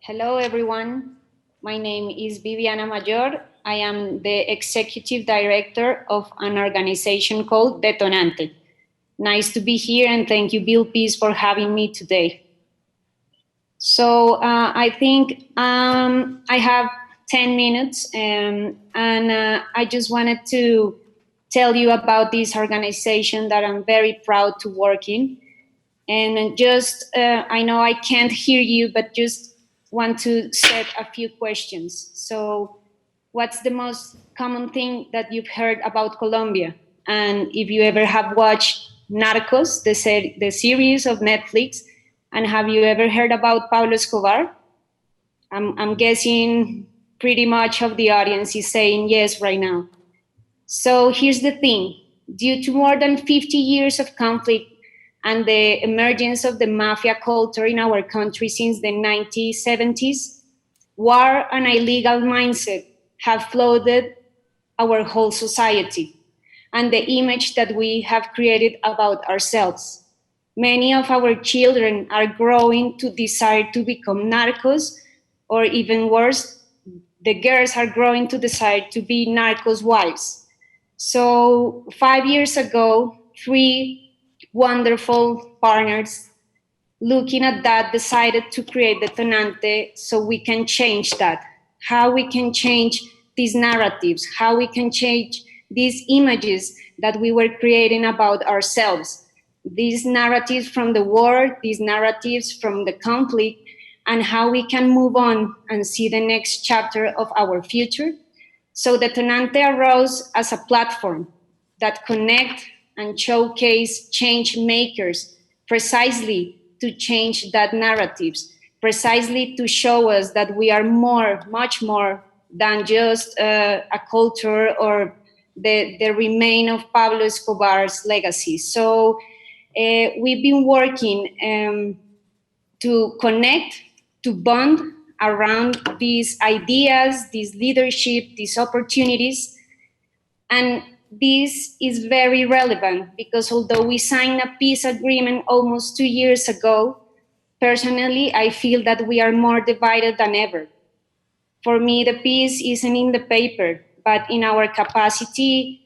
Hello, everyone. My name is Viviana Mayor. I am the executive director of an organization called Detonante. Nice to be here, and thank you, Build Peace, for having me today. So I think I have 10 minutes, and I just wanted to tell you about this organization that I'm very proud to work in. And I know I can't hear you, but just want to set a few questions. So, what's the most common thing that you've heard about Colombia? And if you ever have watched Narcos, the series of Netflix, and have you ever heard about Pablo Escobar? I'm guessing pretty much of the audience is saying yes right now. So here's the thing. Due to more than 50 years of conflict and the emergence of the mafia culture in our country since the 1970s, war and illegal mindset have flooded our whole society and the image that we have created about ourselves. Many of our children are growing to desire to become narcos, or even worse, the girls are growing to desire to be narcos' wives. So 5 years ago, three wonderful partners looking at that decided to create Detonante so we can change that. How we can change these narratives, how we can change these images that we were creating about ourselves. These narratives from the war, these narratives from the conflict, and how we can move on and see the next chapter of our future. So Detonante arose as a platform that connect and showcase change makers precisely to change that narratives, precisely to show us that we are much more than just a culture or the remain of Pablo Escobar's legacy. So we've been working to connect, to bond around these ideas, these leadership, these opportunities. And this is very relevant because although we signed a peace agreement almost 2 years ago, personally, I feel that we are more divided than ever. For me, the peace isn't in the paper, but in our capacity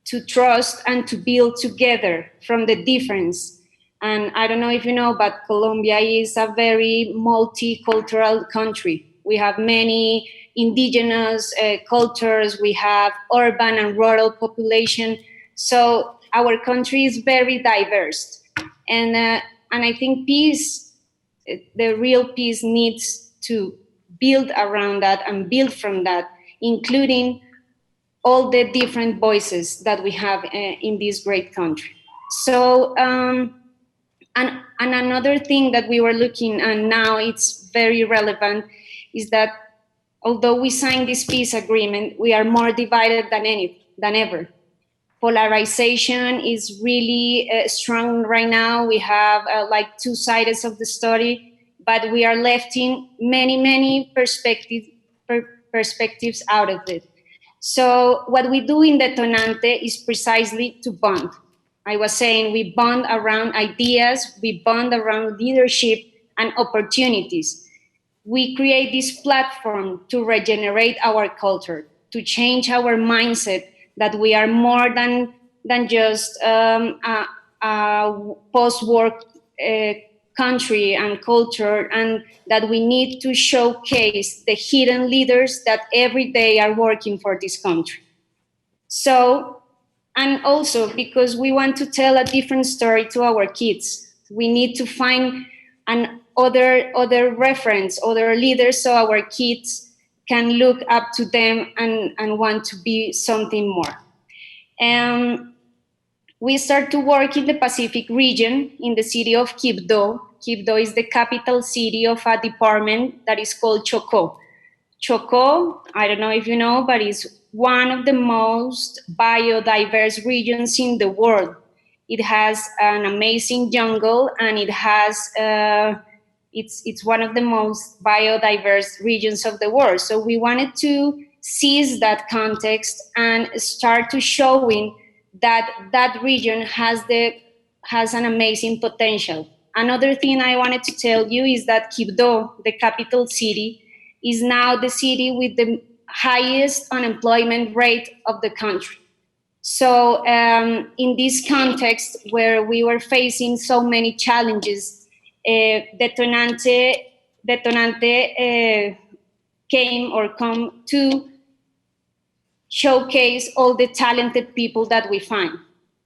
to trust and to build together from the difference. And I don't know if you know, but Colombia is a very multicultural country. We have many indigenous cultures, we have urban and rural population. So our country is very diverse. And I think peace, the real peace needs to build around that and build from that, including all the different voices that we have in this great country. So, and another thing that we were looking at now, it's very relevant, is that although we signed this peace agreement, we are more divided than ever. Polarization is really strong right now. We have like two sides of the story, but we are left in many perspectives out of it. So what we do in Detonante is precisely to bond. I was saying we bond around ideas, we bond around leadership and opportunities. We create this platform to regenerate our culture, to change our mindset that we are more than just a post-war country and culture, and that we need to showcase the hidden leaders that every day are working for this country. So, and also because we want to tell a different story to our kids, we need to find other reference, other leaders, so our kids can look up to them and want to be something more. And we start to work in the Pacific region in the city of Quibdó. Quibdó is the capital city of a department that is called Chocó. Chocó, I don't know if you know, but it's one of the most biodiverse regions in the world. It has an amazing jungle, and it has it's one of the most biodiverse regions of the world. So we wanted to seize that context and start to showing that that region has an amazing potential. Another thing I wanted to tell you is that Quibdó, the capital city, is now the city with the highest unemployment rate of the country. So in this context where we were facing so many challenges, Detonante come to showcase all the talented people that we find.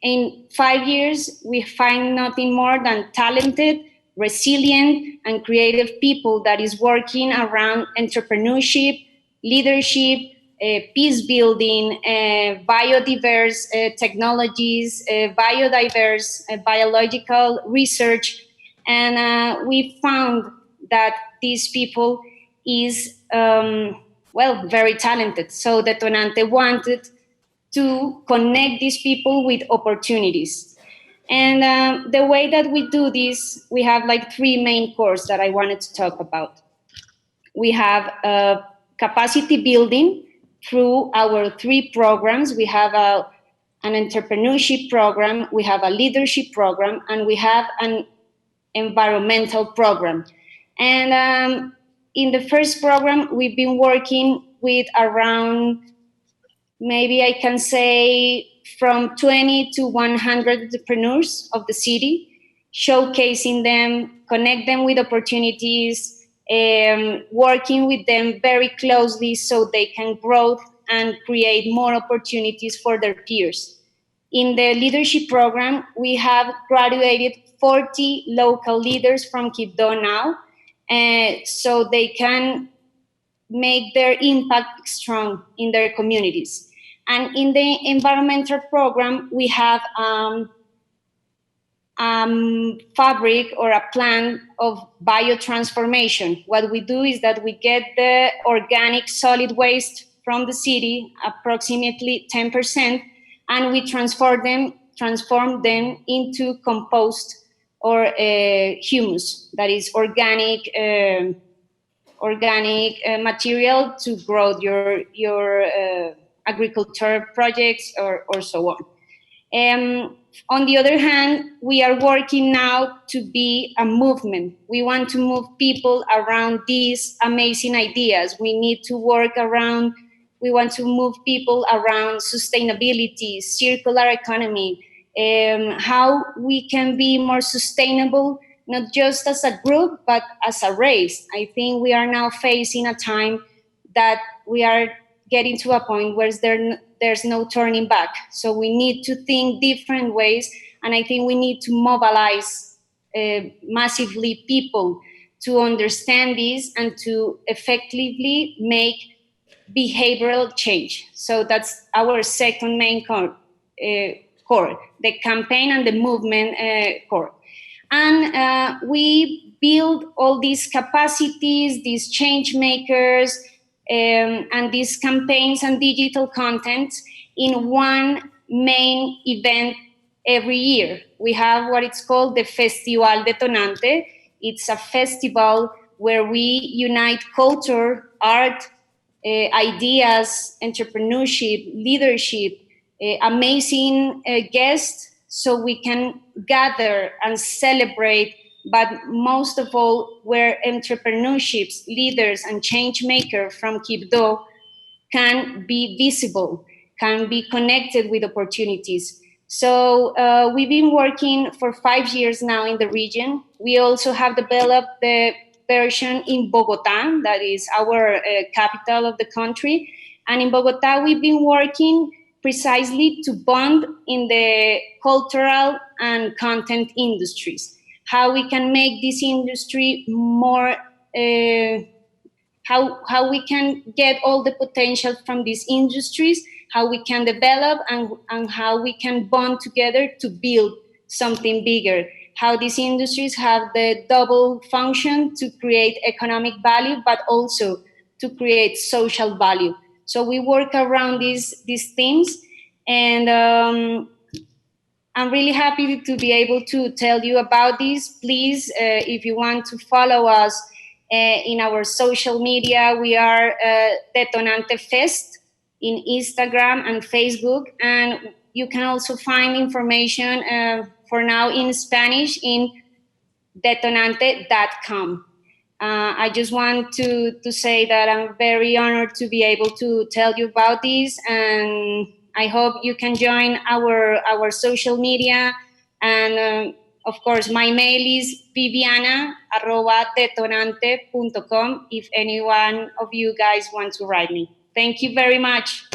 In 5 years, we find nothing more than talented, resilient, and creative people that is working around entrepreneurship, leadership, peace building, biodiverse technologies, biodiverse biological research. And we found that these people is very talented. So Detonante wanted to connect these people with opportunities. And the way that we do this, we have like 3 main cores that I wanted to talk about. We have capacity building through our 3 programs. We have an entrepreneurship program, we have a leadership program, and we have an environmental program. And in the first program, we've been working with around, maybe I can say, from 20 to 100 entrepreneurs of the city, showcasing them, connect them with opportunities, working with them very closely so they can grow and create more opportunities for their peers. In the leadership program, we have graduated 40 local leaders from Quibdó now, so they can make their impact strong in their communities. And in the environmental program, we have fabric or a plan of biotransformation. What we do is that we get the organic solid waste from the city, approximately 10%, and we transform them into compost or humus, that is organic material to grow your agriculture projects or so on. On the other hand, we are working now to be a movement. We want to move people around these amazing ideas. We want to move people around sustainability, circular economy, how we can be more sustainable, not just as a group, but as a race. I think we are now facing a time that we are getting to a point where there's no turning back. So we need to think different ways, and I think we need to mobilize massively people to understand this and to effectively make behavioral change. So that's our second main core, the campaign and the movement core. And we build all these capacities, these change makers, and these campaigns and digital content in one main event every year. We have what it's called the Festival Detonante. It's a festival where we unite culture, art, ideas, entrepreneurship, leadership, amazing guests, so we can gather and celebrate, but most of all, where entrepreneurships, leaders, and change makers from Quibdó can be visible, can be connected with opportunities. So we've been working for 5 years now in the region. We also have developed the version in Bogotá, that is our capital of the country. And in Bogotá, we've been working precisely to bond in the cultural and content industries. How we can make this industry more, how we can get all the potential from these industries, how we can develop and how we can bond together to build something bigger. How these industries have the double function to create economic value, but also to create social value. So we work around these themes, and I'm really happy to be able to tell you about this. Please, if you want to follow us in our social media, we are Detonante Fest in Instagram and Facebook, and you can also find information for now in Spanish in detonante.com. I just want to say that I'm very honored to be able to tell you about this, and I hope you can join our social media. And of course, my mail is viviana@detonante.com if any one of you guys want to write me. Thank you very much.